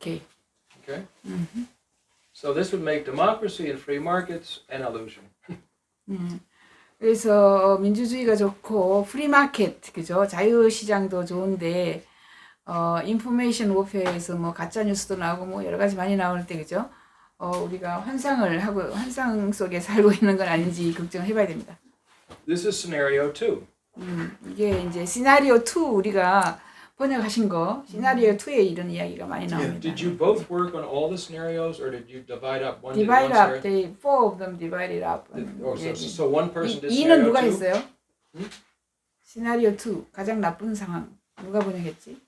Okay. Okay? So this would make democracy and free markets an illusion. 그래서 민주주의가 좋고 프리마켓 그죠? 자유시장도 좋은데 인포메이션 워페어에서 뭐 가짜 뉴스도 나오고 뭐 여러 가지 많이 나올 때 그죠? 우리가 환상 속에 살고 있는 건 아닌지 걱정해봐야 됩니다. This is scenario 2. 이게 이제 시나리오 2 우리가 번역하신 거 시나리오 2에 이런 이야기가 많이 나옵니다. Did you both work on all the scenarios, or did you divide up one? Divide up, they four of them divided up. So one person did 이는 scenario 누가 2? 했어요? 시나리오 2 가장 나쁜 상황 누가 번역했지?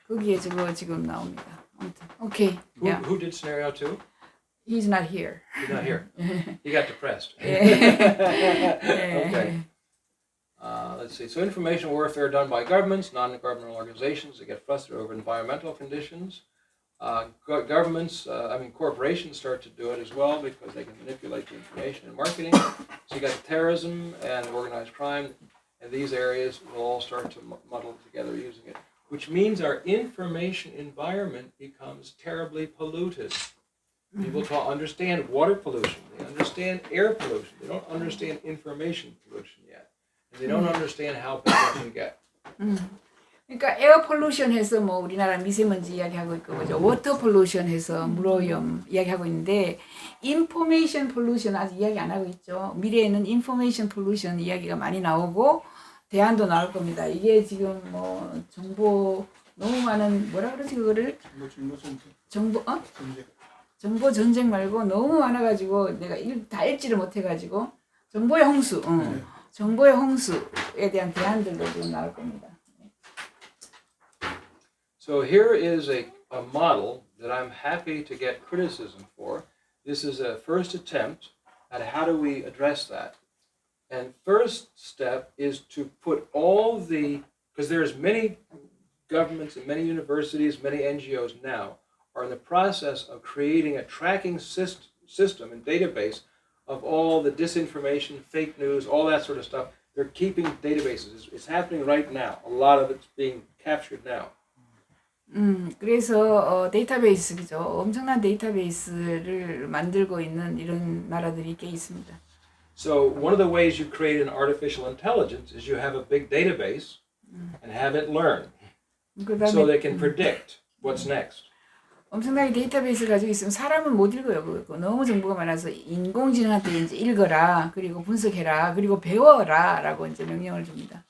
거기에 지금 나옵니다. 아무튼 오케이. Who did scenario 2? He's not here. He's not here. He got depressed. Okay. Let's see. So information warfare done by governments, non-governmental organizations that get frustrated over environmental conditions. Governments, corporations start to do it as well because they can manipulate the information in marketing. So you got terrorism and organized crime, and these areas will all start to muddle together using it, which means our information environment becomes terribly polluted. People understand water pollution, they understand air pollution, they don't understand information pollution yet. And they don't understand how people can get. 그러니까 에어 폴루션 해서 뭐 우리나라 미세먼지 이야기하고 있고 그죠. 워터 폴루션 해서 물오염 이야기하고 있는데 인포메이션 폴루션 아직 이야기 안 하고 있죠. 미래에는 인포메이션 폴루션 이야기가 많이 나오고 대안도 나올 겁니다. 이게 지금 뭐 정보 너무 많은 뭐라 그러지 그거를 정보 전쟁 말고 너무 많아가지고 내가 다 읽지를 못해가지고 정보의 홍수, 정보의 홍수에 대한 대안들도 좀 나올 겁니다. So here is a model that I'm happy to get criticism for. This is a first attempt at how do we address that. And first step is to put all because there's many governments and many universities, many NGOs now are in the process of creating a tracking system and database of all the disinformation, fake news, all that sort of stuff. They're keeping databases. It's happening right now. A lot of it's being captured now. 그래서 데이터베이스 그죠. 엄청난 데이터베이스를 만들고 있는 이런 나라들이 꽤 있습니다. So one of the ways you create an artificial intelligence is you have a big database and have it learn, so they can predict what's next. 엄청나게 데이터베이스 가지고 있으면 사람은 못 읽어요. 그거 너무 정보가 많아서 인공지능한테 이제 읽어라, 그리고 분석해라, 그리고 배워라라고 이제 명령을 줍니다.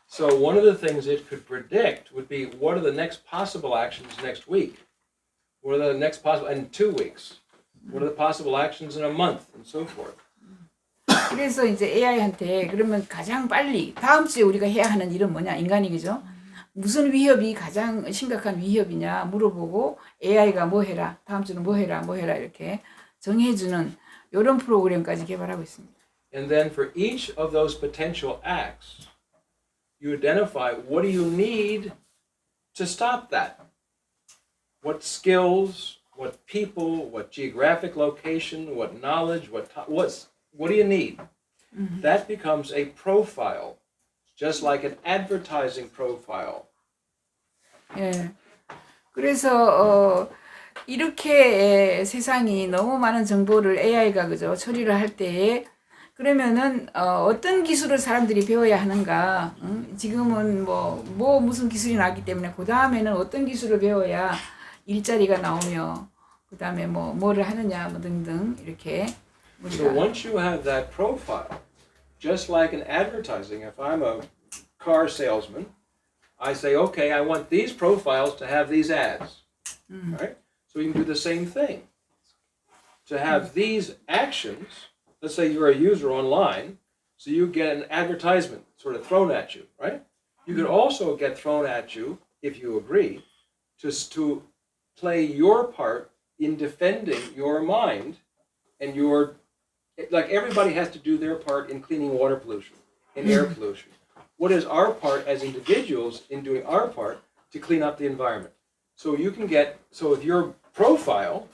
So one of the things it could predict would be what are the next possible actions next week? What are the next possible in 2 weeks? What are the possible actions in a month and so forth? 그래서 이제 AI한테 그러면 가장 빨리 다음 주에 우리가 해야 하는 일은 뭐냐? 인간이 그죠? 무슨 위협이 가장 심각한 위협이냐 물어보고 AI가 뭐 해라, 다음 주는 뭐 해라 이렇게 정해주는 이런 프로그램까지 개발하고 있습니다. And then for each of those potential acts, you identify what do you need to stop that? What skills, what people, what geographic location, what knowledge, what do you need? That becomes a profile, just like an advertising profile. 예. 그래서 이렇게 세상이 너무 많은 정보를 AI가 그죠 처리를 할 때에 그러면은 어떤 기술을 사람들이 배워야 하는가? 지금은 뭐 무슨 기술이 나기 때문에 그 다음에는 어떤 기술을 배워야 일자리가 나오며 그 다음에 뭐를 하느냐 등등 이렇게. So once you have that profile, just like in advertising, if I'm a car salesman, I say, okay, I want these profiles to have these ads, right? So you can do the same thing. To have these actions, let's say you're a user online, so you get an advertisement sort of thrown at you, right? You could also get thrown at you, if you agree, to play your part in defending your mind and like everybody has to do their part in cleaning water pollution and air pollution. What is our part as individuals in doing our part to clean up the environment? So if your profile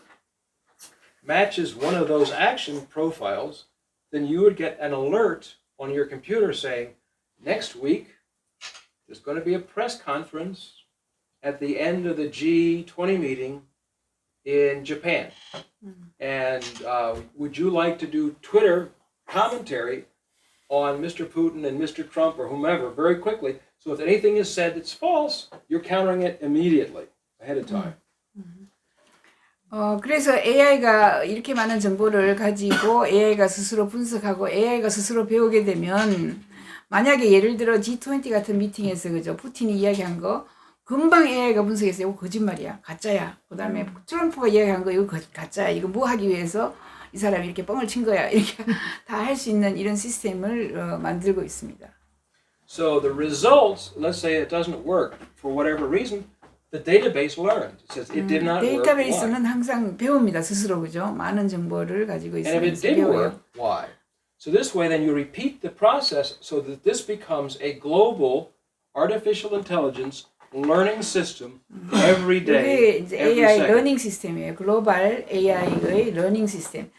matches one of those action profiles, then you would get an alert on your computer saying, next week, there's going to be a press conference at the end of the G20 meeting in Japan. And would you like to do Twitter commentary on Mr. Putin and Mr. Trump or whomever very quickly? So if anything is said that's false, you're countering it immediately ahead of time. 그래서 AI가 이렇게 많은 정보를 가지고 AI가 스스로 분석하고 AI가 스스로 배우게 되면 만약에 예를 들어 G20 같은 미팅에서 그죠 푸틴이 이야기한 거 금방 AI가 분석해서 이거 거짓말이야 가짜야 그 다음에 트럼프가 이야기한 거 이거 가짜야 이거 뭐 하기 위해서 이 사람이 이렇게 뻥을 친 거야 이렇게 다 할 수 있는 이런 시스템을 만들고 있습니다. So the results, let's say it doesn't work for whatever reason, the database learned. It says it did not work. 데이터베이스는 항상 배웁니다 스스로 그죠 많은 정보를 가지고 And if it 있으면서 did 배워요. work, why? So this way then you repeat the process so that this becomes a global artificial intelligence learning system every 이게 day, 이제 every AI second. 러닝 시스템이에요. 글로벌 AI의 러닝 시스템.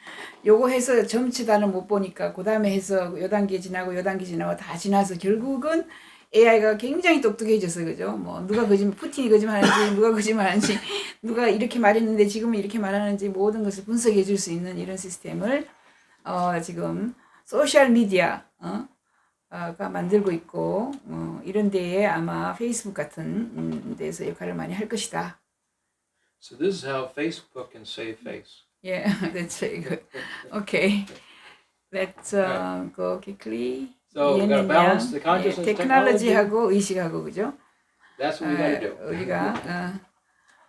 요거 해서 점치다는 못 보니까 그 다음에 해서 요 단계 지나고 요 단계 지나고 다 지나서 결국은 AI가 굉장히 똑똑해져서 그죠. 뭐 누가 거짓말, 푸틴이 거짓말하는지 누가 거짓말하는지 누가 이렇게 말했는데 지금은 이렇게 말하는지 모든 것을 분석해 줄 수 있는 이런 시스템을 지금 소셜 미디어 가 만들고 있고 이런 데에 아마 페이스북 같은 데서 역할을 많이 할 것이다. So this is how Facebook can save face. Yeah, that's very good. Okay, let's go quickly. So we've got to balance the consciousness technology. 테크놀로지하고 의식하고 그죠? That's what we got to do. 우리가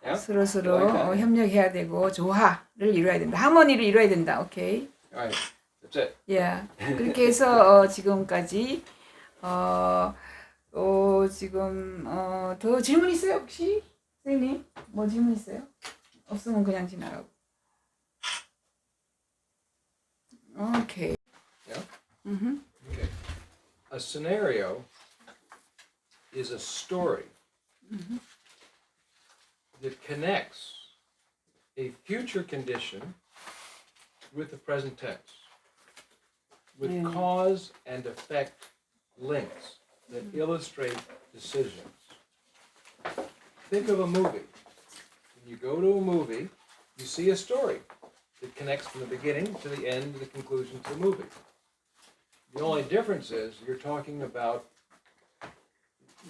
Yeah? 서로 서로 I like that. 협력해야 되고 조화를 이루어야 된다. 하모니를 이루어야 된다. 오케이. All right, that's it. Yeah. 그렇게 해서 지금까지 지금 더 질문 있어요 혹시 선생님? 뭐 질문 있어요? 없으면 그냥 지나가고. 오케이. Yeah? Okay. A scenario is a story that connects a future condition with the present tense, with cause and effect links that illustrate decisions. Think of a movie. When you go to a movie, you see a story that connects from the beginning to the end, to the conclusion to the movie. The only difference is you're talking about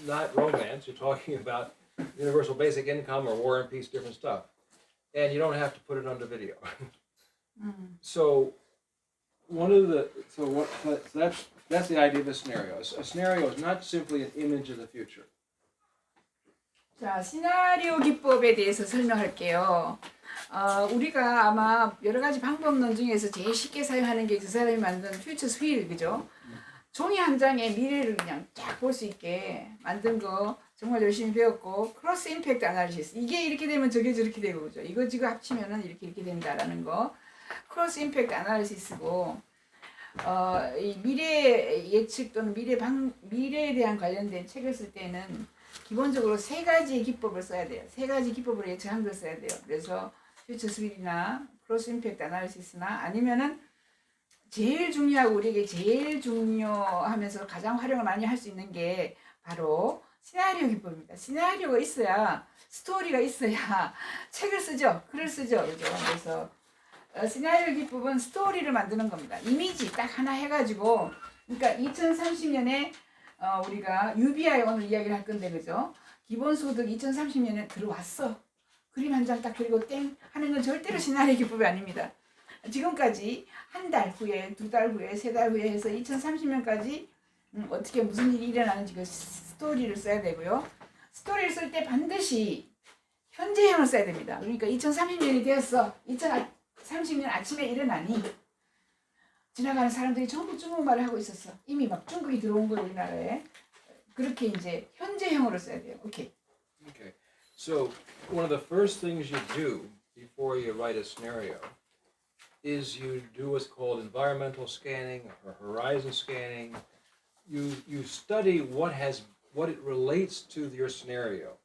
not romance, you're talking about universal basic income or war and peace, different stuff. And you don't have to put it onto video. So that's the idea of a scenario. A scenario is not simply an image of the future. 자, 시나리오 기법에 대해서 설명할게요. 우리가 아마 여러 가지 방법론 중에서 제일 쉽게 사용하는 게 그 사람이 만든 퓨처스 휠, 그죠? 종이 한 장에 미래를 그냥 쫙 볼 수 있게 만든 거 정말 열심히 배웠고, 크로스 임팩트 아날리시스. 이게 이렇게 되면 저게 저렇게 되고, 그죠? 이거 지금 합치면은 이렇게 된다라는 거. 크로스 임팩트 아날리시스고, 이 미래 예측 또는 미래에 대한 관련된 책을 쓸 때는 기본적으로 세 가지의 기법을 써야 돼요. 세 가지 기법으로 예측한 걸 써야 돼요. 그래서 퓨처 스윌이나 크로스 임팩트 아날리시스나 아니면은 제일 중요하고 우리에게 제일 중요하면서 가장 활용을 많이 할 수 있는 게 바로 시나리오 기법입니다. 시나리오가 있어야 스토리가 있어야 책을 쓰죠. 글을 쓰죠. 그죠? 그래서 시나리오 기법은 스토리를 만드는 겁니다. 이미지 딱 하나 해가지고 그러니까 2030년에 우리가 UBI 오늘 이야기를 할 건데 그죠? 기본소득 2030년에 들어왔어. 그림 한 장 딱 그리고 땡 하는 건 절대로 시나리오 기법이 아닙니다. 지금까지 한 달 후에, 두 달 후에, 세 달 후에 해서 2030년까지 어떻게 무슨 일이 일어나는지 그 스토리를 써야 되고요. 스토리를 쓸 때 반드시 현재형을 써야 됩니다. 그러니까 2030년이 되었어. 2030년 아침에 일어나니 지나가는 사람들이 전부 중국말을 하고 있었어. 이미 막 중국이 들어온 거예요, 우리나라에. 그렇게 이제 현재형으로 써야 돼요. 오케이. Okay. So one of the first things you do before you write a scenario is you do what's called environmental scanning or horizon scanning. You study what it relates to your scenario.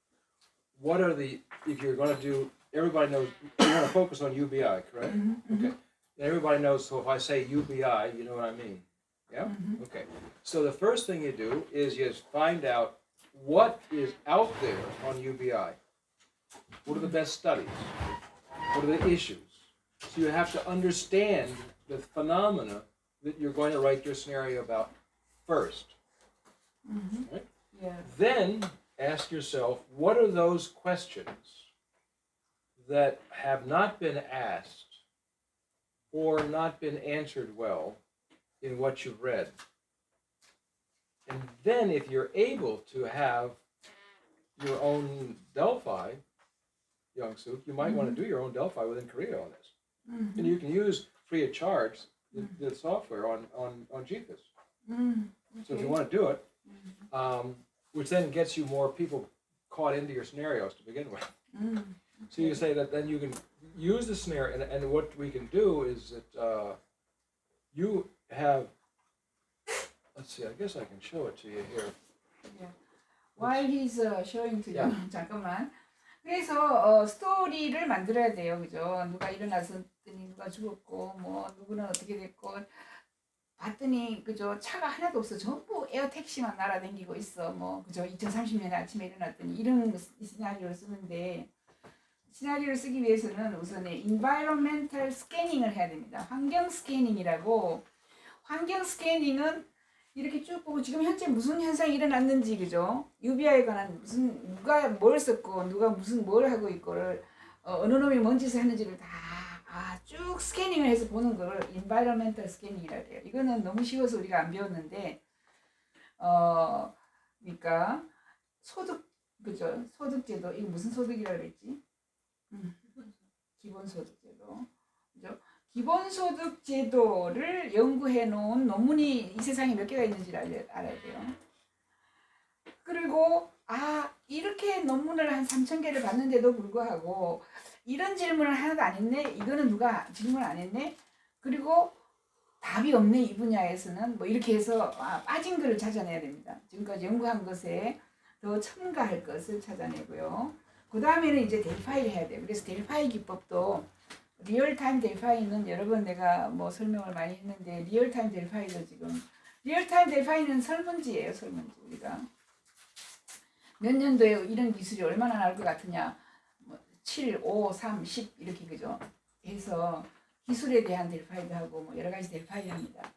What are if you're going to do, everybody knows, you're going to focus on UBI, correct? Okay. Everybody knows, so if I say UBI, you know what I mean. Yeah? Okay. So the first thing you do is you find out what is out there on UBI? What are the best studies? What are the issues? So you have to understand the phenomena that you're going to write your scenario about first. Right? Yeah. Then ask yourself, what are those questions that have not been asked or not been answered well in what you've read? And then if you're able to have your own Delphi, Young-Suk, you might want to do your own Delphi within Korea on this. And you can use free of charge the software on GFIS. So if you want to do it, which then gets you more people caught into your scenarios to begin with. So you say that then you can use the scenario, and what we can do is that you have, let's see, I guess I can show it to you here. Yeah. While he's showing to you, Yeah. 잠깐만. 그래서 스토리를 만들어야 돼요, 그죠? 누가 일어났더니 누가 죽었고, 뭐 누구는 어떻게 됐고, 봤더니 그죠? 차가 하나도 없어, 전부 에어 택시만 날아다니고 있어, 뭐 그죠? 2030년에 아침에 일어났더니 이런 시나리오를 쓰는데, 시나리오를 쓰기 위해서는 우선에 environmental 스캐닝을 해야 됩니다. 환경 스캐닝이라고. 환경 스캐닝은 이렇게 쭉 보고 지금 현재 무슨 현상이 일어났는지, 그죠? UBI에 관한 누가 뭘 썼고 누가 무슨 뭘 하고 있고를 어느 놈이 뭔 짓을 하는지를 다 쭉 스캐닝을 해서 보는 걸 environmental 스캐닝이라고 해요. 이거는 너무 쉬워서 우리가 안 배웠는데 그러니까 소득, 그죠? 소득제도, 이거 무슨 소득이라고 그랬지? 기본소득제도, 그죠? 기본소득제도를 연구해 놓은 논문이 이 세상에 몇 개가 있는지를 알아야 돼요. 그리고 이렇게 논문을 한 3,000개를 봤는데도 불구하고 이런 질문을 하나도 안 했네. 이거는 누가 질문을 안 했네. 그리고 답이 없네, 이 분야에서는. 뭐 이렇게 해서 빠진 글을 찾아내야 됩니다. 지금까지 연구한 것에 더 첨가할 것을 찾아내고요. 그 다음에는 이제 델파이를 해야 돼요. 그래서 델파이 기법도 리얼타임 델파이는 여러 번 내가 뭐 설명을 많이 했는데, 리얼타임 델파이도 지금 리얼타임 델파이는 설문지예요. 설문지. 우리가 몇 년도에 이런 기술이 얼마나 나올 것 같으냐, 뭐 7, 5, 3, 10 이렇게, 그죠? 해서 기술에 대한 델파이도 하고 뭐 여러 가지 델파이 합니다.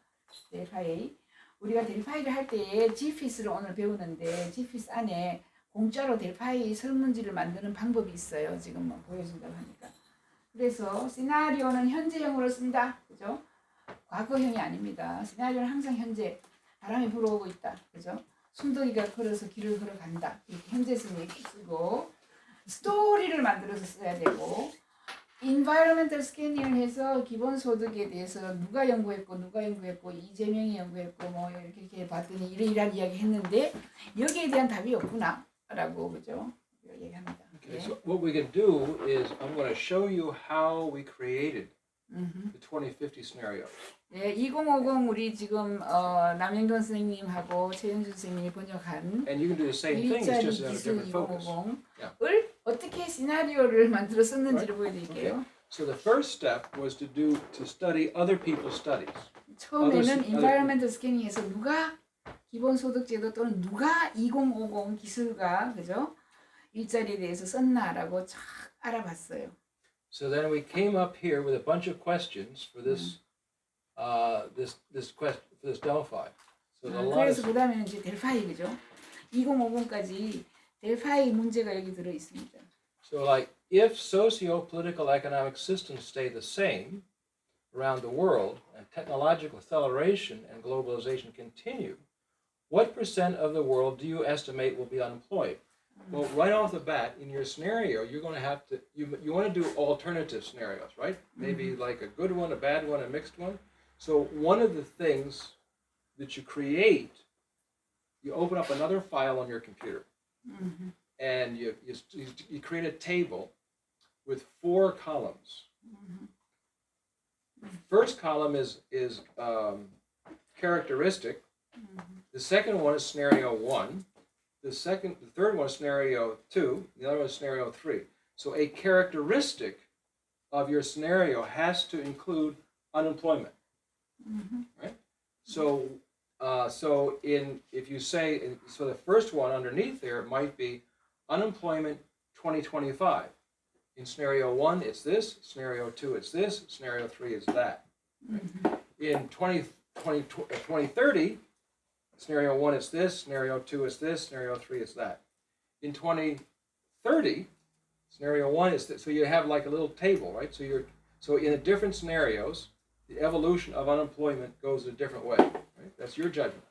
델파이, 우리가 델파이를 할 때에 GFIS를 오늘 배우는데, GFIS 안에 공짜로 델파이 설문지를 만드는 방법이 있어요. 지금 뭐 보여준다고 하니까. 그래서 시나리오는 현재형으로 쓴다, 그죠? 과거형이 아닙니다. 시나리오는 항상 현재, 바람이 불어오고 있다, 그죠? 순덕이가 걸어서 길을 걸어간다, 이렇게 현재성을 쓰고, 스토리를 만들어서 써야 되고, environmental 스캐닝을 해서 기본소득에 대해서 누가 연구했고 이재명이 연구했고 뭐 이렇게 봤더니 이러이러한 이야기 했는데 여기에 대한 답이 없구나 라고, 그죠? 얘기합니다. Okay, so what we can do is I'm going to show you how we created the 2050 scenario. 네, 2050 우리 지금 남영돈 선생님하고 최영준 선생님이 번역한 And you can do the same thing, it's 일자리 just on a 기술 different focus. 2050을 Yeah. 어떻게 시나리오를 만들어 썼는지를 보여드릴게요. So the first step was to study other people's studies. 처음에는 environmental 스캐닝에서 누가 기본소득제도 또는 누가 2050 기술가, 그죠? 일자리에 대해서 썼나라고 쫙 알아봤어요. So then we came up here with a bunch of questions for this this Delphi. So a lot 그래서 of 그 다음에는 이제 델파이, 그죠? 2050까지 델파이 문제가 여기 들어 있습니다. so like if socio-political economic systems stay the same around the world and technological acceleration and globalization continue, what percent of the world do you estimate will be unemployed? Well, right off the bat, in your scenario, you're going to have to, you want to do alternative scenarios, right? Maybe like a good one, a bad one, a mixed one. So one of the things that you create, you open up another file on your computer, and you create a table with 4 columns. First column is characteristic. The second one is scenario 1. The third one is scenario 2. The other one is scenario 3. So a characteristic of your scenario has to include unemployment, right? So So if you say, so the first one underneath there might be unemployment 2025. In scenario 1, it's this. Scenario 2, it's this. Scenario 3 is that. In 2030, scenario 1 is this. Scenario 2 is this. Scenario 3 is that. In 2030, scenario 1 is this. So you have like a little table, right? So in the different scenarios, the evolution of unemployment goes a different way. Right? That's your judgment.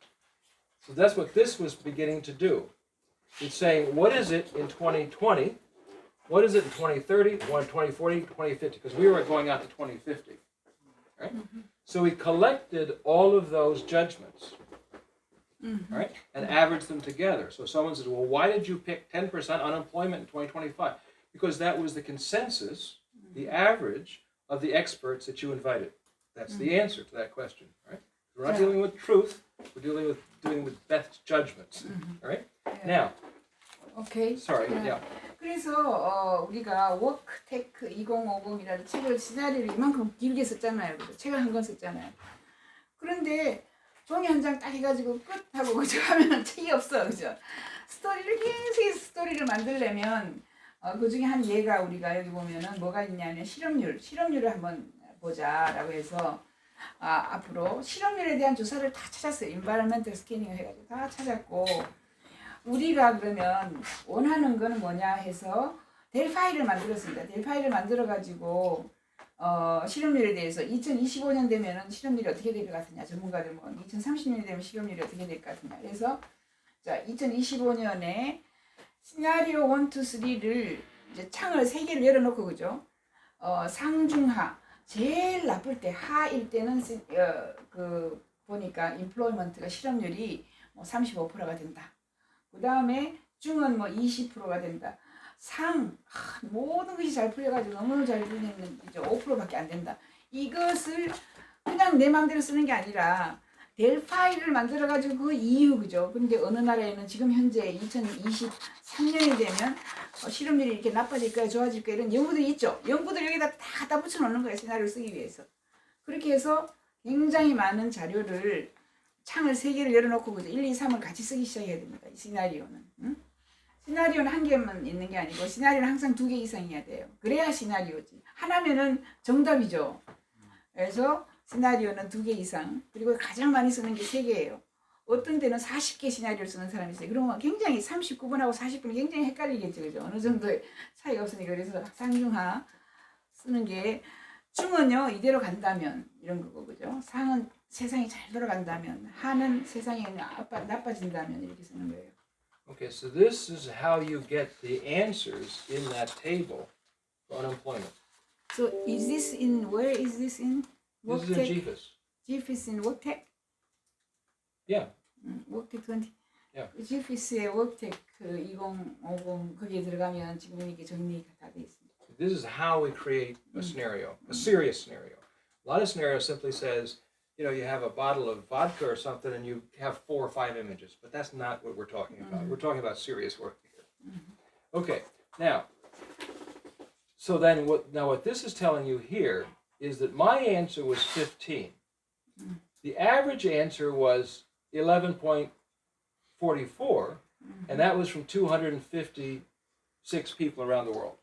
So that's what this was beginning to do. It's saying, what is it in 2020? What is it in 2030, 2040, 2050? Because we were going out to 2050. Right? So we collected all of those judgments, right, and averaged them together. So someone says, well, why did you pick 10% unemployment in 2025? Because that was the consensus, the average of the experts that you invited. That's the answer to that question, right? We're not dealing with truth. We're dealing with best judgments, right? Now, 오케이. sorry, yeah. 그래서 우리가 워크테크 2050이라는 책을 시나리오를 이만큼 길게 썼잖아요. 그죠? 책을 한 권 썼잖아요. 그런데 종이 한 장 딱 해가지고 끝하고 그죠? 하면 책이 없어. 그죠? 스토리를 계속 스토리를 만들려면 그 중에 한 예가 우리가 여기 보면은 뭐가 있냐면 실업률을 한번 보자라고 해서 앞으로 실업률에 대한 조사를 다 찾았어요. 인바이러먼털 스캐닝을 해가지고 다 찾았고 우리가 그러면 원하는 거는 뭐냐 해서 델파이를 만들었습니다. 델파이를 만들어가지고 실업률에 대해서 2025년 되면은 실업률이 어떻게 될 것 같으냐 전문가들 뭐 2030년이 되면 실업률이 어떻게 될 것 같으냐 그래서 자 2025년에 시나리오 1, 2, 3를 이제 창을 3개를 열어놓고 그죠? 상중하 제일 나쁠 때 하일 때는 그 보니까 인플로이먼트가 실업률이 뭐 35%가 된다. 그 다음에 중은 뭐 20%가 된다. 상 모든 것이 잘 풀려가지고 너무 잘 풀리는 이제 5%밖에 안 된다. 이것을 그냥 내 마음대로 쓰는 게 아니라 델파이를 만들어가지고 그 이유 그죠? 근데 어느 나라에는 지금 현재 2023년이 되면 실업률이 이렇게 나빠질 거야 좋아질 거야 이런 연구들이 있죠. 연구들 여기다 다 갖다 붙여놓는 거예요. 시나리오를 쓰기 위해서. 그렇게 해서 굉장히 많은 자료를 창을 3개를 열어놓고 그죠? 1, 2, 3을 같이 쓰기 시작해야 됩니다. 이 시나리오는. 응? 시나리오는 한 개만 있는 게 아니고 시나리오는 항상 2개 이상이어야 돼요. 그래야 시나리오지. 하나면은 정답이죠. 그래서 시나리오는 2개 이상. 그리고 가장 많이 쓰는 게 3개예요. 어떤 데는 40개 시나리오를 쓰는 사람이 있어요. 그러면 굉장히 39분하고 40분이 굉장히 헷갈리겠죠. 그죠? 어느 정도의 차이가 없으니까. 그래서 상중하 쓰는 게 중은요 이대로 간다면 이런 거고 그죠? 상은 세상이 잘 돌아간다면 하는 세상이 나빠진다면 이렇게 쓰는 거예요. Okay, so this is how you get the answers in that table for unemployment. So is this in where is this in? This is in GFIS. GFIS in WorkTech? Yeah. WorkTech 20. Yeah. GFIS의 WorkTech 2050 거기에 들어가면 지금 이게 정리가 다 돼 있습니다. This is how we create a scenario, a serious scenario. A lot of scenarios simply says, you know, you have a bottle of vodka or something and you have 4 or 5 images, but that's not what we're talking about. We're talking about serious work here. Okay, now, so then what this is telling you here is that my answer was 15. The average answer was 11.44, and that was from 256 people around the world.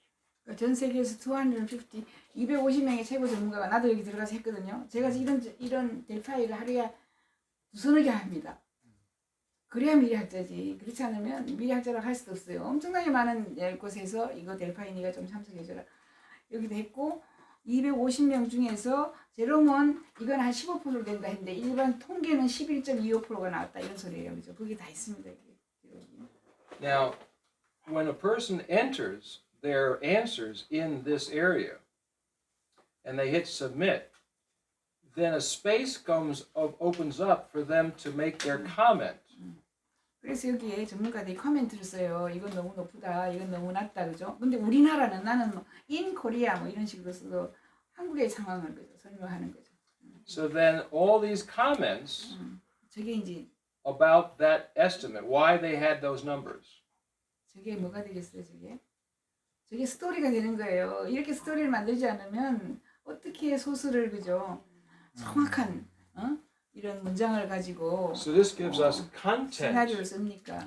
전 세계에서 250명의 최고 전문가가 나도 여기 들어가서 했거든요. 제가 이런 델파이를 하루에 2-3개 합니다. 그래야 미래학자지. 그렇지 않으면 미래학자라고 할 수도 없어요. 엄청나게 많은 곳에서 이거 델파이 네가 좀 참석해줘라. 여기도 했고 250명 중에서 제롬은 이건 한 15% 된다 했는데 일반 통계는 11.25%가 나왔다 이런 소리예요. 그죠? 그게 다 있습니다. Now, when a person enters their answers in this area and they hit submit, then a space opens up for them to make their comment. 그래서 여기에 전문가들이 코멘트를 써요. 이건 너무 높다, 이건 너무 낮다, 그죠? 근데 우리나라는 나는 뭐 in Korea 뭐 이런 식으로 써도 한국의 상황을 그죠? 설명하는 거죠. So then all these comments 저게 이제 about that estimate, why they had those numbers. 저게 뭐가 되겠어요, 저게? 저게 스토리가 되는 거예요. 이렇게 스토리를 만들지 않으면 어떻게 소설을 그죠? 정확한 이런 문장을 가지고 So this gives us content 시나리오를 씁니까?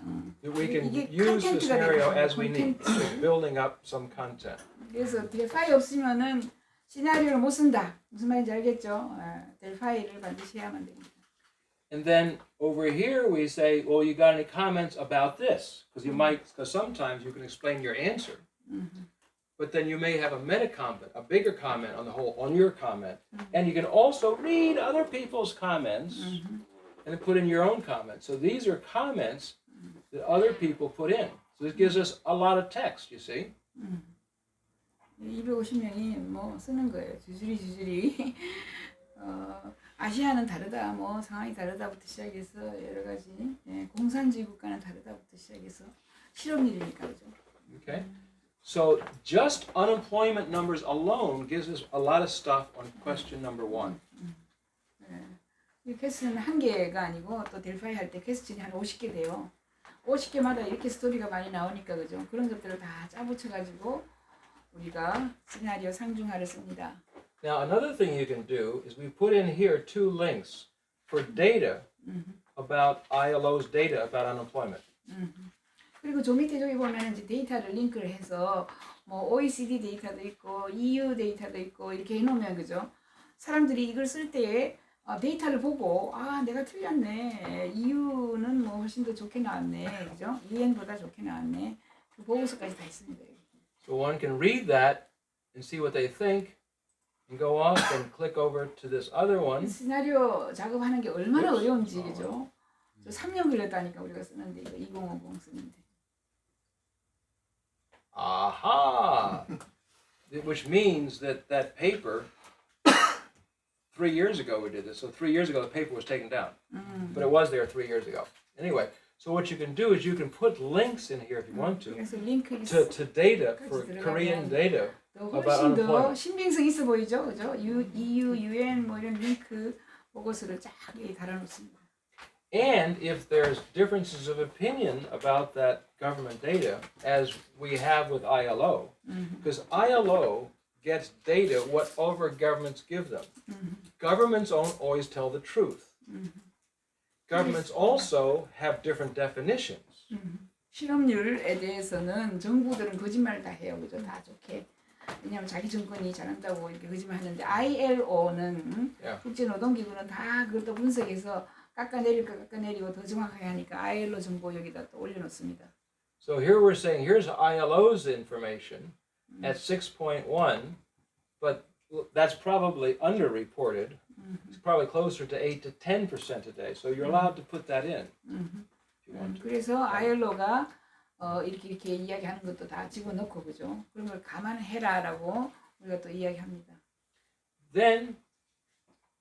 that we can 이게 use the 컨텐츠가 scenario 되거든요. as we need. So 컨텐츠. building up some content. 그래서 델파이 없으면은 시나리오를 못 쓴다. 무슨 말인지 알겠죠? 델파이를 반드시 해야만 됩니다. And then over here we say, well, you got any comments about this? Because sometimes you can explain your answer, but then you may have a meta comment, a bigger comment on the whole, on your comment, and you can also read other people's comments and then put in your own comments. So these are comments that other people put in. So this gives us a lot of text, you see. 250명이 뭐 쓰는 거예요. 주주리. 아시아는 다르다, 뭐 상황이 다르다부터 시작해서 여러 가지 공산주의 국가는 다르다부터 시작해서 실업률이니까 그죠. Okay. So just unemployment numbers alone gives us a lot of stuff on question number 1. 이 퀘스천은 한 개가 아니고 또 델파이 할 때 퀘스천이 한 50개 돼요. 50개마다 이렇게 스토리가 많이 나오니까 그죠. 그런 것들을 다 짜붙여가지고 우리가 시나리오 상중하를 씁니다. Now another thing you can do is we put in here 2 links for data about ILO's data about unemployment. 그리고 저 밑에 저기 보면 이제 데이터를 링크를 해서 뭐 OECD 데이터도 있고 EU 데이터도 있고 이렇게 해놓으면 그죠. 사람들이 이걸 쓸 때에 데이터를 보고 내가 틀렸네. EU는 뭐 훨씬 더 좋게 나왔네. 그죠? UN보다 좋게 나왔네. 그 보고서까지 다 있습니다. So one can read that and see what they think and go off and click over to this other one. 시나리오 작업하는 게 얼마나 어려운지 그죠? 저 3년 걸렸다니까 우리가 쓰는데 이거 2050 쓰는데. Aha! Which means that that paper 3 years ago we did this. So 3 years ago the paper was taken down. But it was there 3 years ago. Anyway, so what you can do is you can put links in here if you want to 그래서 링크 to data for Korean data about 훨씬 더 unemployment. 신빙성 있어 보이죠, 그죠? EU, UN 뭐 이런 링크 보고서를 쫙 여기 달아놓습니다. And if there's differences of opinion about that government data, as we have with ILO, because ILO gets data whatever governments give them. Governments don't always tell the truth. Governments also have different definitions. 실업률에 대해서는 정부들은 거짓말을 다 해요, 그죠? 다 좋게. 왜냐하면 자기 정권이 잘한다고 이렇게 거짓말하는데 ILO는 국제노동기구는 다 그걸 또 분석해서 깎아내릴 거 깎아내리고 더 정확하게 하니까 ILO 정보 여기다 또 올려놓습니다. So here we're saying here's ILO's information at 6.1, but that's probably underreported. It's probably closer to 8 to 10% today. So you're allowed to put that in if you want to. 그래서 ILO가 이렇게 이야기하는 것도 다 집어넣고 그죠? 그런 걸 감안해라라고 우리가 또 이야기합니다. Then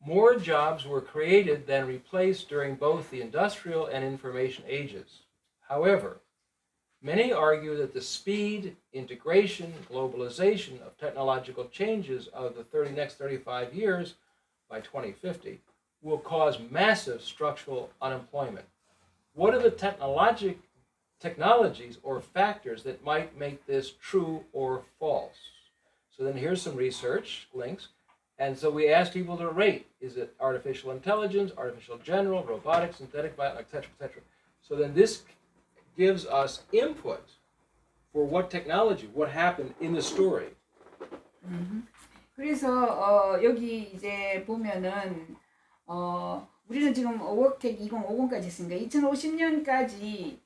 more jobs were created than replaced during both the industrial and information ages. However, many argue that the speed, integration, globalization of technological changes of the next 35 years by 2050 will cause massive structural unemployment. What are the technologies or factors that might make this true or false? So then here's some research links. And so we asked people to rate. Is it artificial intelligence, artificial general, robotics, synthetic biology, etc., etc. So then this gives us input for what technology, what happened in the story. 그래서 여기 이제 보면은 우리는 지금 워크텍 2050까지 했으니까 2050년까지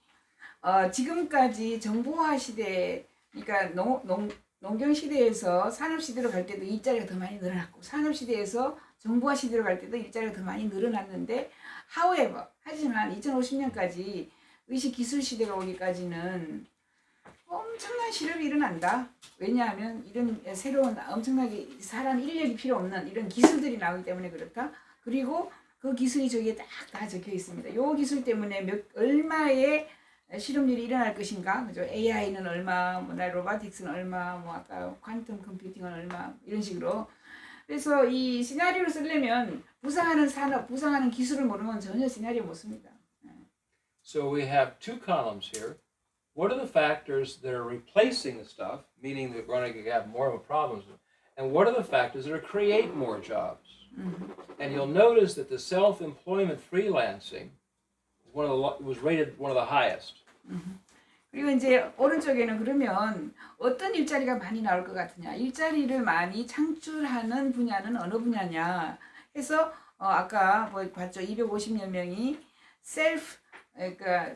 지금까지 정보화 시대, 그러니까 농경 시대에서 산업 시대로 갈 때도 일자리가 더 많이 늘어났고 산업 시대에서 정보화 시대로 갈 때도 일자리가 더 많이 늘어났는데 however 하지만 2050년까지 의식 기술 시대가 오기까지는 엄청난 실업이 일어난다. 왜냐하면 이런 새로운 엄청나게 사람 인력이 필요 없는 이런 기술들이 나오기 때문에 그렇다. 그리고 그 기술이 저기에 딱 다 적혀 있습니다. 이 기술 때문에 얼마의 실업률이 일어날 것인가, 그죠? AI는 얼마, 뭐 로보틱스는 얼마, 뭐 아까 퀀텀 컴퓨팅은 얼마 이런 식으로. 그래서 이 시나리오를 쓰려면 부상하는 산업, 부상하는 기술을 모르면 전혀 시나리오 못 씁니다. So we have 2 columns here. What are the factors that are replacing the stuff, meaning that we're going to have more of a problems? and what are the factors that create more jobs. And you'll notice that the self-employment freelancing was rated one of the highest. 그리고 이제 오른쪽에는 그러면 어떤 일자리가 많이 나올 것 같으냐, 일자리를 많이 창출하는 분야는 어느 분야냐 해서 아까 뭐 봤죠. 250여 명이 그러니까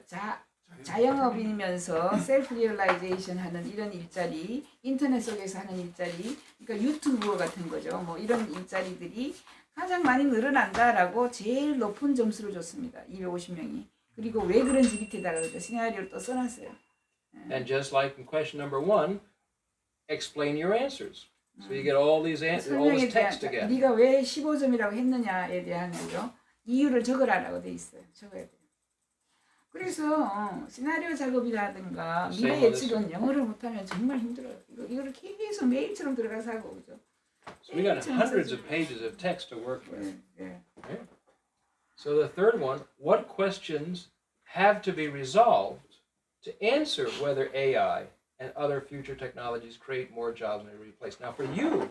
자영업이면서 셀프 리얼라이제이션 하는 이런 일자리, 인터넷 속에서 하는 일자리, 그러니까 유튜브 같은 거죠. 뭐 이런 일자리들이 가장 많이 늘어난다라고 제일 높은 점수를 줬습니다. 250명이. 그리고 왜 그런지 밑에다가 시나리오를 또 써놨어요. And just like in question number 1, explain your answers. So you get all these answers, all this 설명에 대한, text again. 네가 왜 15점이라고 했느냐에 대한 거죠. 이유를 적으라라고 돼 있어요. 적어야 돼요. 그래서 시나리오 작업이라든가 미래 예측은 영어를 못하면 정말 힘들어요. 이거를 계속 메일처럼 들어가서 하고 그죠. So we got hundreds of pages of text to work with. 네. Right? So the third one, what questions have to be resolved to answer whether AI and other future technologies create more jobs than they replace? Now for you,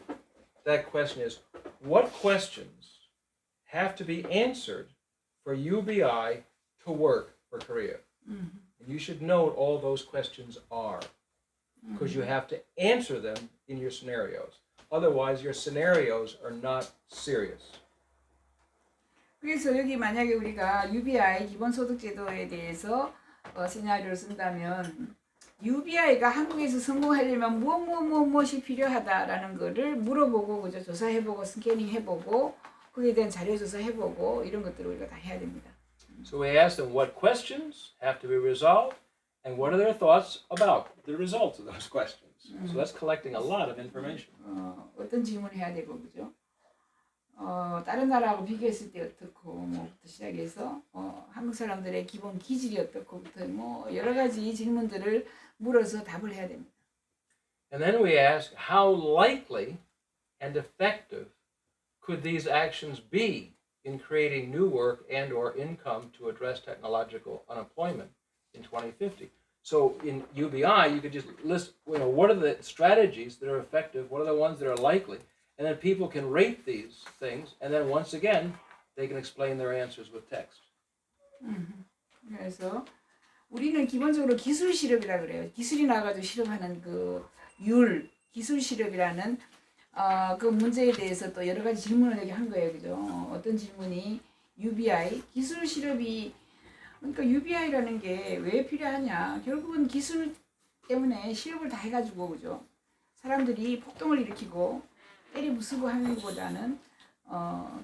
that question is, what questions have to be answered for UBI to work for Korea? And you should know what all those questions are, because you have to answer them in your scenarios. Otherwise, your scenarios are not serious. 그래서 여기 만약에 우리가 UBI 기본소득제도에 대해서 시나리오를 쓴다면 UBI가 한국에서 성공하려면 무엇이 필요하다라는 거를 물어보고 그죠, 조사해보고 스캐닝해보고 거기에 대한 자료 조사해보고 이런 것들을 우리가 다 해야 됩니다. So we ask them what questions have to be resolved and what are their thoughts about the results of those questions. So that's collecting a lot of information. 어떤 질문을 해야 되고 그죠? 다른 나라하고 비교했을 때 어떻고 뭐부터 시작해서 한국 사람들의 기본 기질이 어떻고부터 뭐 여러 가지 질문들을 물어서 답을 해야 됩니다. And then we ask how likely and effective could these actions be in creating new work and or income to address technological unemployment in 2050. So in UBI, you could just list, what are the strategies that are effective, what are the ones that are likely, and then people can rate these things, and then once again, they can explain their answers with text. 그래서 우리는 기본적으로 기술 실업이라 그래요. 기술이 나가지고 실업하는 그 기술 실업이라는 그 문제에 대해서 또 여러 가지 질문을 여기 한 거예요, 그죠? 어떤 질문이 UBI 기술 실업이 그러니까 UBI라는 게 왜 필요하냐? 결국은 기술 때문에 실업을 다 해가지고 그죠? 사람들이 폭동을 일으키고 때리 부수고 하는 것보다는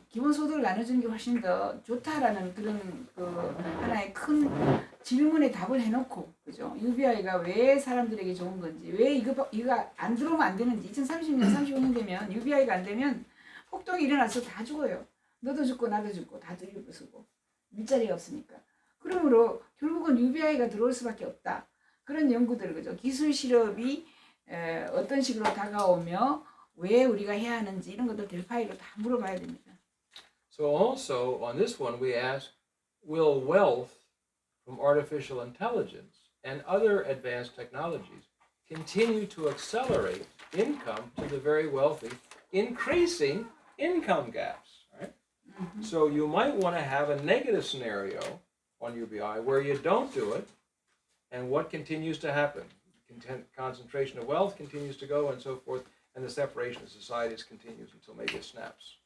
기본소득을 나눠주는 게 훨씬 더 좋다라는 그런 그 하나의 큰 질문에 답을 해놓고 그죠? UBI가 왜 사람들에게 좋은 건지, 왜 이거 안 들어오면 안 되는지, 2030년, 35년 되면 UBI가 안 되면 폭동이 일어나서 다 죽어요. 너도 죽고 나도 죽고 다 들이부수고 일자리가 없으니까. 그러므로 결국은 UBI가 들어올 수밖에 없다. 그런 연구들 그죠? 기술 실업이 어떤 식으로 다가오며 왜 우리가 해야 하는지 이런 것들 델파이로 다 물어봐야 됩니다. So also on this one we ask, will wealth from artificial intelligence and other advanced technologies continue to accelerate income to the very wealthy, increasing income gaps, right? So you might want to have a negative scenario on UBI where you don't do it, and what continues to happen? Concentration of wealth continues to go and so forth, and the separation of societies continues until maybe it snaps.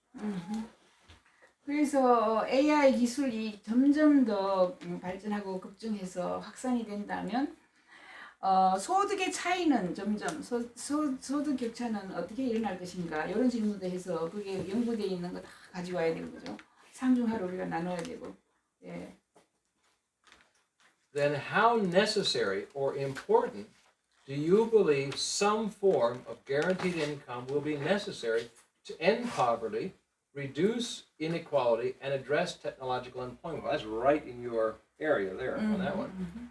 그래서 AI 기술이 점점 더 발전하고 급증해서 확산이 된다면 소득의 차이는 점점 소득 격차는 어떻게 일어날 것인가 이런 질문도 해서 그게 연구되어 있는 거 다 가지고 와야 되고 그죠? 상중하로 우리가 나눠야 되고. 예. Then how necessary or important do you believe some form of guaranteed income will be necessary to end poverty, reduce inequality, and address technological unemployment? Well, that's right in your area there on that one.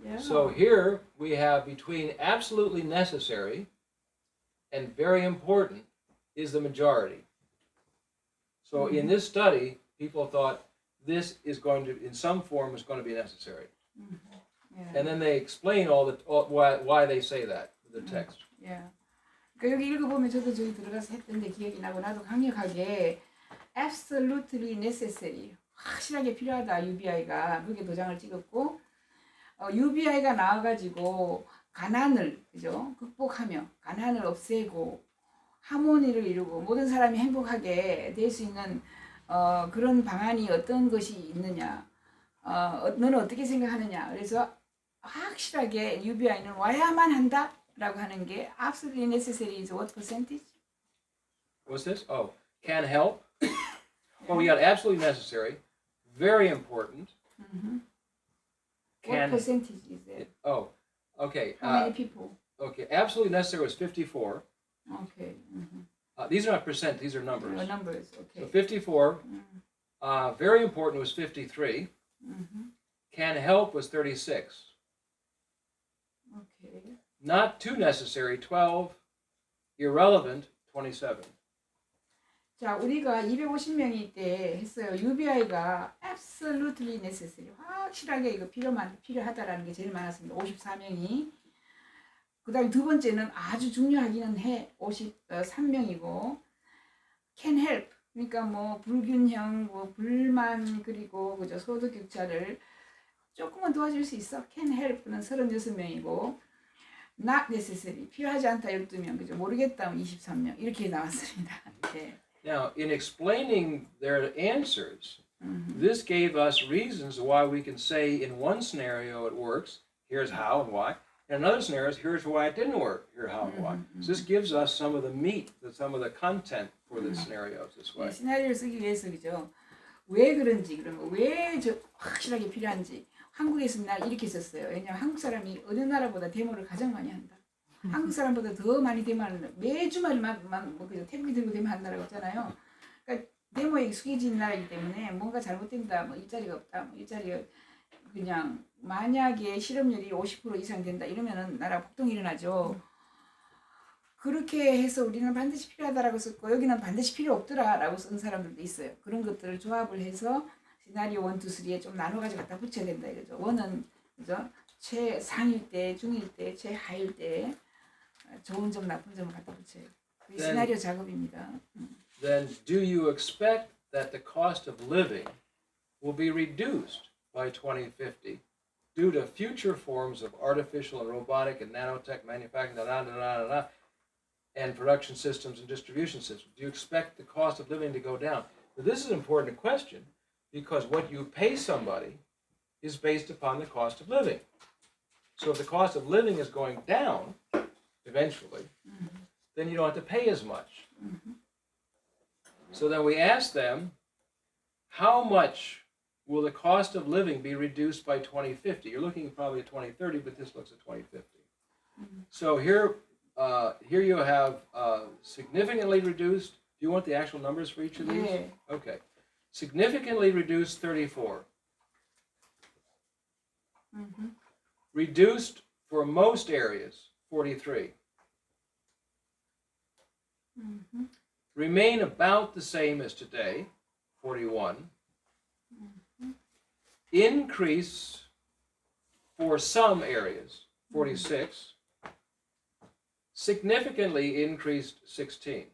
Yeah. So here we have between absolutely necessary and very important is the majority. So in this study, people thought this is going to, in some form, is going to be necessary. Yeah. And then they explain why they say that, the text. Yeah. 그러니까 여기 읽어보면 저도 저기 들어가서 했던 데 기억이 나고 나도 강력하게 absolutely necessary 확실하게 필요하다 UBI가 그게 도장을 찍었고 UBI가 나와가지고 가난을 그죠 극복하며 가난을 없애고 하모니를 이루고 모든 사람이 행복하게 될 수 있는 그런 방안이 어떤 것이 있느냐 너는 어떻게 생각하느냐 그래서 확실하게 UBI는 와야만 한다라고 하는 게 absolutely necessary is what percentage? What's this? Oh, can help. Well, we got absolutely necessary, very important. What percentage is it? Oh, okay. How many people? Okay, absolutely necessary was 54. Okay. These are not percent; these are numbers. Numbers. Okay. So 54. Very important was 53. Can help was 36. Okay. Not too necessary 12. Irrelevant 27. 자, 우리가 250명이 때 했어요. UBI가 absolutely necessary. 확실하게 이거 필요하다라는 게 제일 많았습니다. 54명이. 그 다음에 두 번째는 아주 중요하기는 해. 53명이고. can help. 그러니까 뭐 불균형, 뭐 불만 그리고 그죠 소득 격차를 조금은 도와줄 수 있어. can help는 36명이고. not necessary. 필요하지 않다 12명. 그죠? 모르겠다 23명. 이렇게 나왔습니다. 네. Now, in explaining their answers, this gave us reasons why we can say in one scenario it works, here's how and why. In another scenario, here's why it didn't work, here's how and why. So this gives us some of the meat, some of the content for the scenarios this way. 네, 시나리오를 쓰기 위해서 그죠? 왜 그런지 그러면 왜 저 확실하게 필요한지 한국에서는 나 이렇게 썼어요. 왜냐하면 한국 사람이 어느 나라보다 데모를 가장 많이 한다. 한국 사람보다 더 많이 데모하는 매주말만 뭐 그죠? 태극기 들고 데모하는 나라가 없잖아요. 그러니까 데모에 익숙해진 나라이기 때문에 뭔가 잘못된다, 뭐 일자리가 없다, 뭐 일자리가 그냥 만약에 실업률이 50% 이상 된다 이러면은 나라 폭동이 일어나죠. 그렇게 해서 우리는 반드시 필요하다라고 썼고 여기는 반드시 필요 없더라라고 쓴 사람들도 있어요. 그런 것들을 조합을 해서 시나리오 1, 2, 3에 좀 나눠가지고 갖다 붙여야 된다 이거죠. 1은 그죠? 최상일 때, 중일 때, 최하일 때 좋은 점, 나쁜 점을 갖다 붙여요. 그게 시나리오 작업입니다. Then do you expect that the cost of living will be reduced by 2050 due to future forms of artificial and robotic and nanotech manufacturing, and production systems and distribution systems? Do you expect the cost of living to go down? Now, this is an important question because what you pay somebody is based upon the cost of living. So if the cost of living is going down eventually, then you don't have to pay as much. So then we ask them, how much will the cost of living be reduced by 2050? You're looking probably at 2030, but this looks at 2050. So here you have significantly reduced. Do you want the actual numbers for each of these? Yeah. Okay. Significantly reduced 34. Reduced for most areas 43. Remain about the same as today 41. Increase for some areas 46. Significantly increased 16.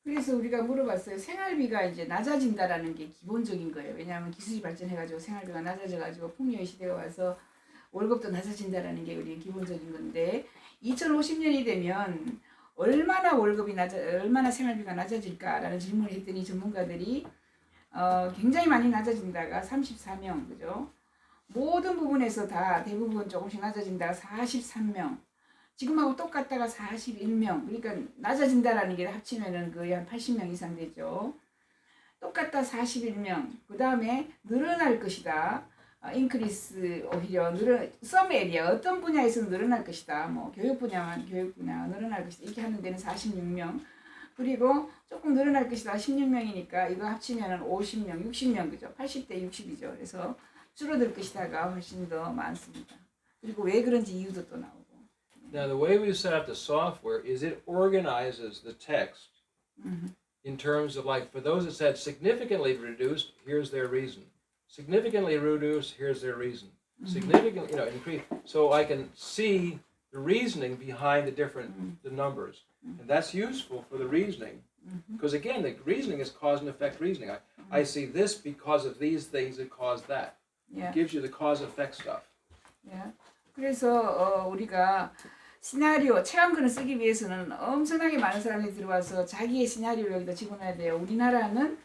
그래서 우리가 물어봤어요. 생활비가 이제 낮아진다라는 게 기본적인 거예요. 왜냐하면 기술이 발전해가지고 생활비가 낮아져가지고 풍요의 시대가 와서 월급도 낮아진다라는 게 우리의 기본적인 건데 2050년이 되면 얼마나 생활비가 낮아질까라는 질문을 했더니 전문가들이 굉장히 많이 낮아진다가 34명, 그죠? 모든 부분에서 다 대부분 조금씩 낮아진다가 43명. 지금하고 똑같다가 41명. 그러니까 낮아진다라는 게 합치면은 거의 한 80명 이상 되죠. 똑같다 41명. 그 다음에 늘어날 것이다. increase 오히려 some area 어떤 분야에서 늘어날 것이다. 뭐 교육 분야 늘어날 것이다. 이렇게 하는 데는 46명. 그리고 조금 늘어날 것이다. 16명이니까 이거 합치면은 50명, 60명 그죠? 80대 60이죠. 그래서 줄어들 것이다가 훨씬 더 많습니다. 그리고 왜 그런지 이유도 또 나오고. Now, the way we've set up the software is it organizes the text in terms of, like, for those that said significantly reduced, here's their reason. Significantly reduced, here's their reason. Significantly, increase. So I can see the reasoning behind the numbers. And that's useful for the reasoning. Because again, the reasoning is cause and effect reasoning. I see this because of these things that caused that. Yeah. It gives you the cause effect stuff. Yeah. 그래서 우리가 시나리오 체험글을 쓰기 위해서는 엄청나게 많은 사람이 들어와서 자기의 시나리오를 여기다 집어넣어야 돼요. 우리나라는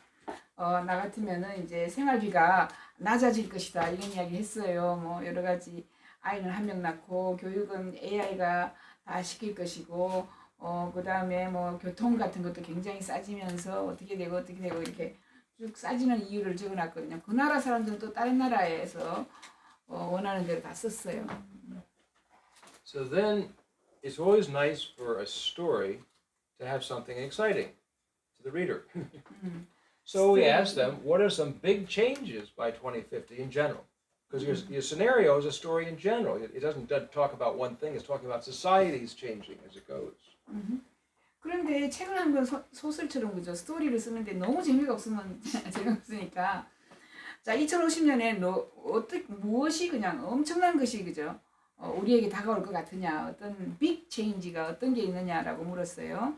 나 같으면은 이제 생활비가 낮아질 것이다 이런 이야기 했어요. 뭐 여러 가지 아이는 한 명 낳고 교육은 AI가 다 시킬 것이고 그 다음에 뭐 교통 같은 것도 굉장히 싸지면서 어떻게 되고 이렇게 쭉 싸지는 이유를 적어놨거든요. 그 나라 사람들은 또 다른 나라에서 원하는 대로 다 썼어요. So then it's always nice for a story to have something exciting to the reader. So we asked them, what are some big changes by 2050 in general? Because your scenario is a story in general. It doesn't talk about one thing. It's talking about societies changing as it goes. 그런데 책을 한 권 소설처럼 그죠? 스토리를 쓰는데 너무 재미가 없으면 재미없으니까 자 2050년에 무엇이 그냥 엄청난 것이 그죠? 우리에게 다가올 것 같으냐 어떤 빅 체인지가 어떤 게 있느냐라고 물었어요.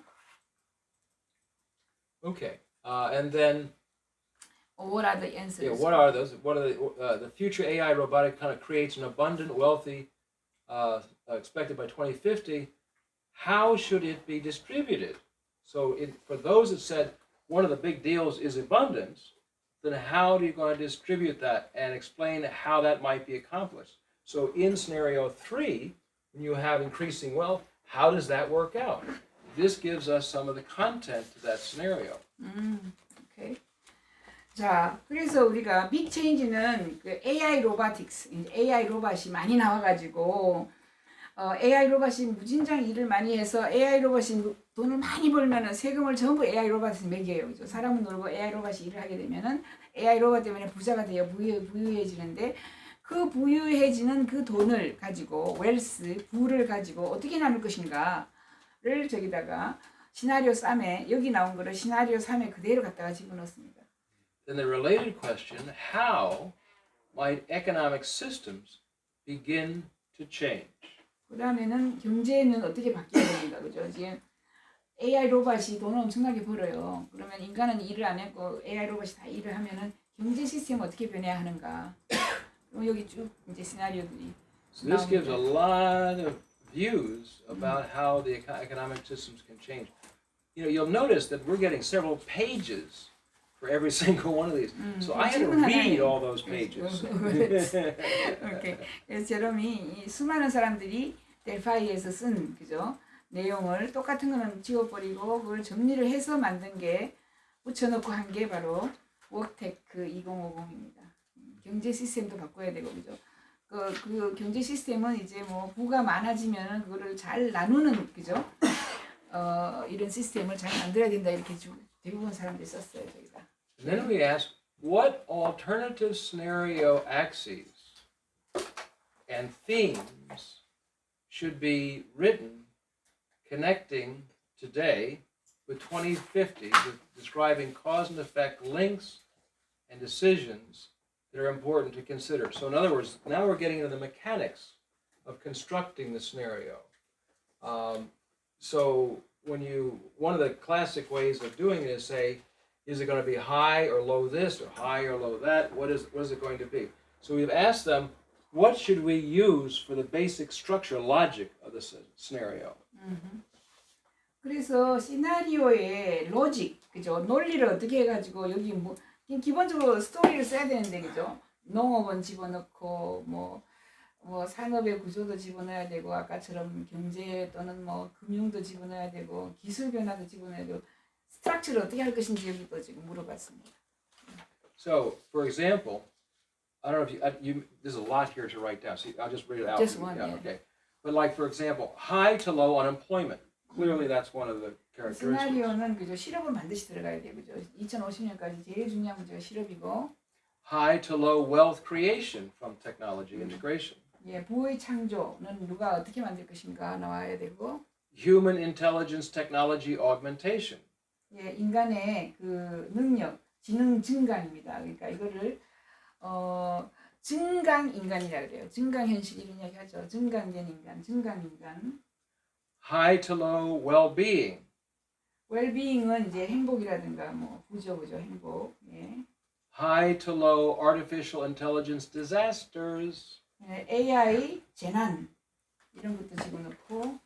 Okay, and then What are the answers? yeah, what are those? What are the future AI robotic kind of creates an abundant, wealthy, expected by 2050. How should it be distributed? So for those that said one of the big deals is abundance, then how are you going to distribute that and explain how that might be accomplished? So in scenario 3, when you have increasing wealth, how does that work out? This gives us some of the content to that scenario. 오케이. 자, 그래서 우리가 빅 체인지는 그 AI 로보틱스, AI 로봇이 많이 나와가지고 AI 로봇이 무진장 일을 많이 해서 AI 로봇이 돈을 많이 벌면은 세금을 전부 AI 로봇에 매겨요. 그죠? 사람은 놀고 AI 로봇이 일을 하게 되면은 AI 로봇 때문에 부자가 돼요. 부유해지는데 그 부유해지는 그 돈을 가지고 웰스, 부를 가지고 어떻게 나눌 것인가를 저기다가 시나리오 3에 여기 나온 거를 시나리오 3에 그대로 갖다가 집어넣습니다. Then the related question, how might economic systems begin to change? 그 다음에는 경제는 어떻게 바뀌어야 됩니까? 그죠? 지금 AI 로봇이 돈을 엄청나게 벌어요. 그러면 인간은 일을 안 했고 AI 로봇이 다 일을 하면은 경제 시스템 어떻게 변해야 하는가? 그럼 여기 쭉 이제 시나리오들이 So this gives a lot of views about how the economic systems can change. You know, you'll notice that we're getting several pages for every single one of these. So I had to read all those pages. 오케이. 그래서 제롬이 이 수많은 사람들이 델파이에서 쓴 그죠? 내용을 똑같은 거는 지워버리고 그걸 정리를 해서 만든 게 붙여놓고 한 게 바로 워크테크 2050입니다. 경제 시스템도 바꿔야 되고 그죠? 그 경제 시스템은 이제 뭐 부가 많아지면 그거를 잘 나누는 그죠? 이런 시스템을 잘 만들어야 된다 이렇게 대부분 사람들이 썼어요 저기다. And then we asked, what alternative scenario axes and themes should be written connecting today with 2050, with describing cause and effect links and decisions that are important to consider. So in other words, now we're getting into the mechanics of constructing the scenario. So one of the classic ways of doing it is say, is it going to be high or low this or high or low that? What is it going to be? So we've asked them, what should we use for the basic structure, logic of the scenario? 그래서 시나리오의 로직, 그죠? 논리를 어떻게 해가지고 여기 뭐 기본적으로 스토리를 써야 되는데 그죠? 농업은 집어넣고 뭐 산업의 구조도 집어넣어야 되고 아까처럼 경제 또는 뭐 금융도 집어넣어야 되고 기술 변화도 집어넣어야 되고 스트럭처를 어떻게 할 것인지 여기도 지금 물어봤습니다. So, for example, I don't know if there's a lot here to write down. So I'll just read it out. Just one, yeah. Okay. But like, for example, high to low unemployment. Clearly, that's one of the characteristics. 시나리오는 그죠? 실업은 반드시 들어가야 돼요, 그죠? 2050년까지 제일 중요한 문제가 실업이고. High to low wealth creation from technology integration. 예, 부의 창조는 누가 어떻게 만들 것인가 나와야 되고. Human intelligence technology augmentation. 예, 인간의 그 능력, 지능 증가입니다. 그러니까 이거를 증강 인간이라 그래요. 증강 현실 이런 이야기 하죠. 증강된 인간, 증강 인간. high to low well-being, 웰비잉은 이제 행복이라든가 뭐 부죠 행복. 예. high to low artificial intelligence disasters, 예, AI 재난 이런 것도 집어넣고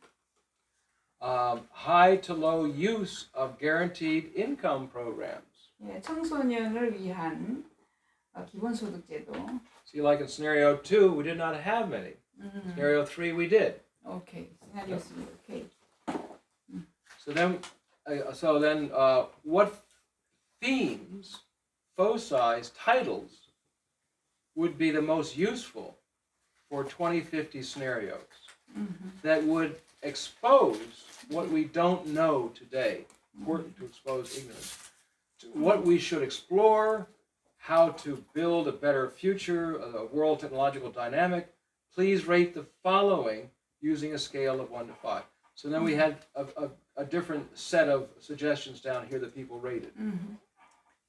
high to low use of guaranteed income programs. 예, 청소년을 위한 기본소득제도. See, like in scenario 2, we did not have many. Scenario 3, we did. 오케이. 시나리오 3. 오케이. So then, what themes, foci, titles would be the most useful for 2050 scenarios that would expose what we don't know today? Important to expose ignorance. What we should explore, how to build a better future, a world technological dynamic. Please rate the following using a scale of 1 to 5. So then we had a different set of suggestions down here that people rated.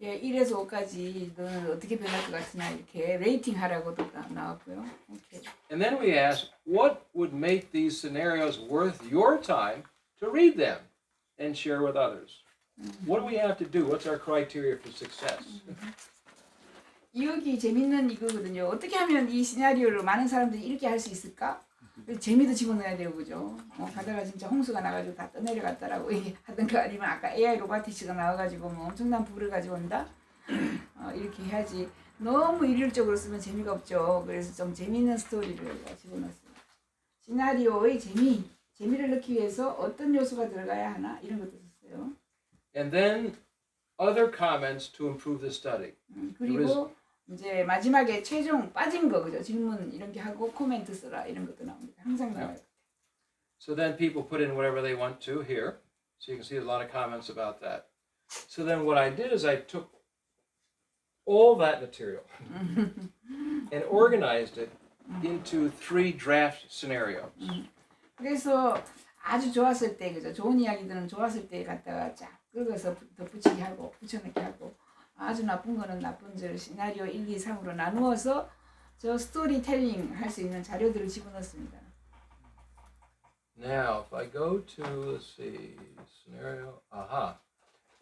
예, 1에서 5까지는 어떻게 변할 것 같으냐 이렇게 레이팅하라고도 나왔고요. 오케이. And then we asked, what would make these scenarios worth your time to read them and share with others? What do we have to do? What's our criteria for success? 여기 재밌는 이거거든요. 어떻게 하면 이 시나리오를 많은 사람들이 읽게 할 수 있을까? 재미도 집어넣어야 되고 그죠. 가다가 진짜 홍수가 나가지고 다 떠내려갔다라고 하든가 아니면 아까 AI 로바티스가 나와가지고 뭐 엄청난 부를 가지고 온다. 이렇게 해야지. 너무 일률적으로 쓰면 재미가 없죠. 그래서 좀 재미있는 스토리를 집어넣었어요. 시나리오의 재미를 넣기 위해서 어떤 요소가 들어가야 하나 이런 것도 썼어요. And then other comments to improve the study. 그리고 이제 마지막에 최종 빠진 거 그죠? 질문 이런 게 하고 코멘트 쓰라 이런 것도 나옵니다. 항상 나와요. So then people put in whatever they want to here. So you can see there's a lot of comments about that. So then what I did is I took all that material and organized it into 3 draft scenarios. 그래서 아주 좋았을 때 그죠? 좋은 이야기들은 좋았을 때 갖다가 쫙 긁어서 덧붙이기 하고 붙여넣기 하고 아주 나쁜 거는 나쁜 줄 시나리오 1, 2, 3으로 나누어서 저 스토리텔링 할 수 있는 자료들을 집어넣습니다. Now, if I go to, let's see, scenario, aha.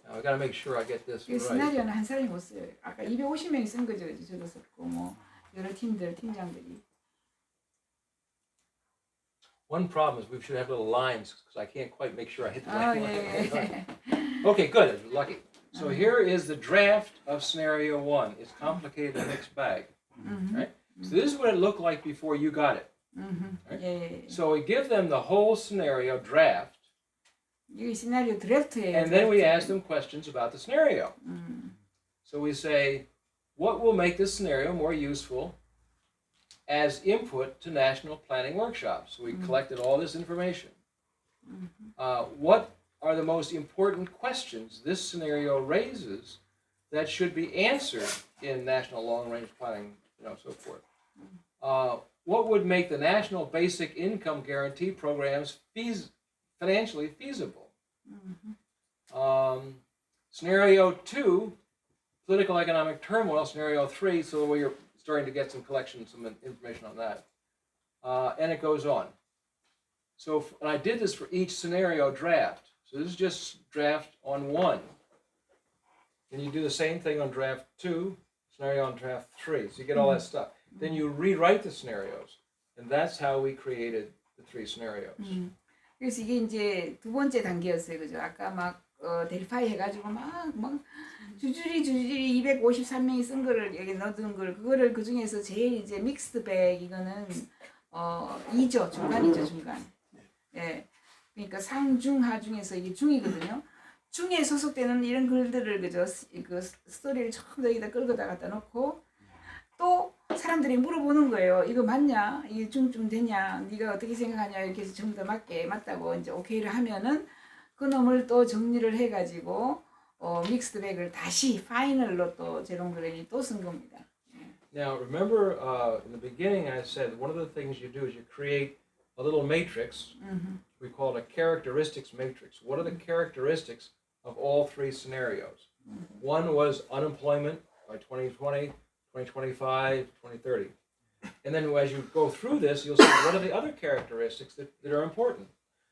Now I got to make sure I get this 이 right. 시나리오는 한 사람이 못 써요. 아까 250명이 쓴 거죠. 저도 썼고 뭐 여러 팀장들이. One problem is we should have little lines because I can't quite make sure I hit the 아 right 예. line. Okay, good. We're lucky. So here is the draft of scenario 1. It's complicated, a mixed bag. Right? So this is what it looked like before you got it. 예. So we give them the whole scenario draft, 이 시나리오 드래프트예요. and then we ask them questions about the scenario. So we say, what will make this scenario more useful as input to national planning workshops? So we collected all this information. What are the most important questions this scenario raises that should be answered in national long-range planning, so forth? What would make the national basic income guarantee programs financially feasible? Scenario 2, political economic turmoil. Scenario 3, so we're starting to get some information on that. And it goes on. So, and I did this for each scenario draft. So this is just draft on 1. And you do the same thing on draft 2, scenario on draft 3. So you get all that stuff. Then you rewrite the scenarios. And that's how we created the 3 scenarios. 그래서 이게 이제 두 번째 단계였어요. 그죠? 아까 막 델파이 해가지고 막 주주리 253명이 쓴 거를 여기 넣어둔 걸 그거를 그 중에서 제일 이제 믹스드 백 이거는 2죠. 중간이죠. 중간. 예. 그러니까 상중하 중에서 이게 중이거든요. 중에 소속되는 이런 글들을 그죠? 그 스토리를 전부 다 여기다 끌고다 갖다 놓고 또 사람들이 물어보는 거예요. 이거 맞냐? 이게 중쯤 되냐? 네가 어떻게 생각하냐? 이렇게 해서 전부 다 맞다고 이제 오케이를 하면은 그 놈을 또 정리를 해가지고 믹스드 백을 다시 파이널로 또 제롬 그랜이 또 쓴 겁니다. Now remember in the beginning I said one of the things you do is you create a little matrix. We call it a characteristics matrix. What are the characteristics of all 3 scenarios? One was unemployment by 2020, 2025, 2030. And then as you go through this, you'll see what are the other characteristics that are important.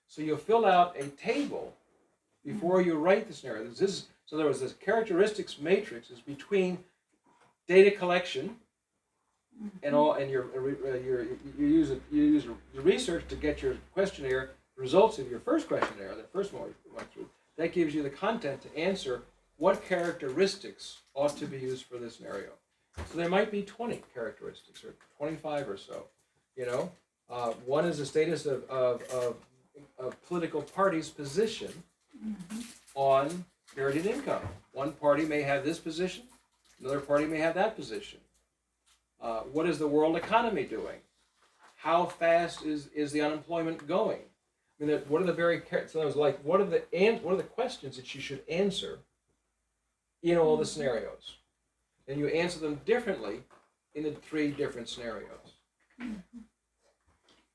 So you'll fill out a table before you write the scenario. So there was this characteristics matrix is between data collection and all, and you use the research to get your questionnaire results of your first questionnaire, that first one we went through. That gives you the content to answer what characteristics ought to be used for this scenario. So there might be 20 characteristics or 25 or so. You know, one is the status of political party's position on guaranteed income. One party may have this position, another party may have that position. What is the world economy doing? How fast is the unemployment going? I mean, what are the so I was like, what are the questions that you should answer in all the scenarios? And you answer them differently in the 3 different scenarios.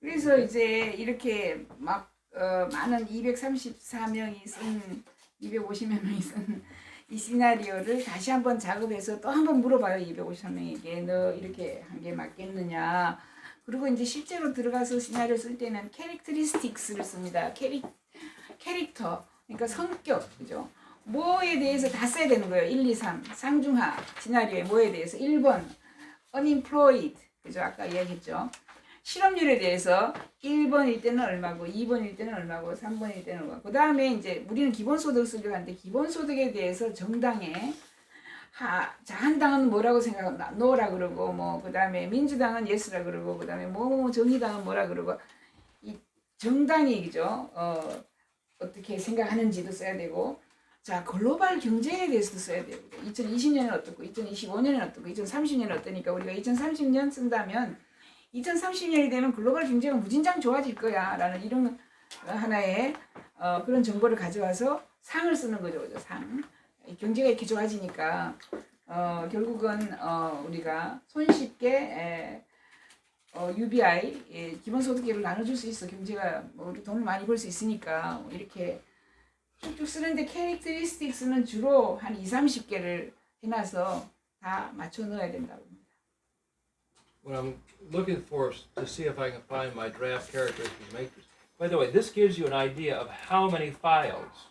그래서 이제 이렇게 막 많은 234명이 쓴 250여 명이 쓴 이 시나리오를 다시 한번 작업해서 또 한번 물어봐요. 253명에게 너 이렇게 한 게 맞겠느냐. 그리고 이제 실제로 들어가서 시나리오 쓸 때는 캐릭터리스틱스를 씁니다. 캐릭터, 그러니까 성격, 그죠? 뭐에 대해서 다 써야 되는 거예요. 1, 2, 3, 상중하 시나리오에 뭐에 대해서 1번 unemployed, 그죠? 아까 이야기했죠. 실업률에 대해서 1번일 때는 얼마고 2번일 때는 얼마고 3번일 때는 얼마고 그 다음에 이제 우리는 기본소득을 쓰려고 하는데 기본소득에 대해서 정당에 한당은 뭐라고 생각하나 노라 그러고 뭐 그 다음에 민주당은 예스라 그러고 그 다음에 뭐 정의당은 뭐라 그러고 이 정당이 그죠 어떻게 생각하는지도 써야 되고 자 글로벌 경제에 대해서도 써야 되고 2020년은 어떻고 2025년은 어떻고 2030년은 어떠니까 우리가 2030년 쓴다면 2030년이 되면 글로벌 경제가 무진장 좋아질 거야 라는 이런 하나의 그런 정보를 가져와서 상을 쓰는 거죠. 그죠? 상. 경제가 이렇게 좋아지니까 결국은 우리가 손쉽게 UBI 기본소득계를 나눠줄 수 있어. 경제가 우리 돈을 많이 벌 수 있으니까 이렇게 쭉쭉 쓰는데 캐릭터리스틱스는 주로 한 20-30개를 해놔서 다 맞춰 넣어야 된다고. What I'm looking for to see if I can find my draft characteristics matrix. By the way, this gives you an idea of how many files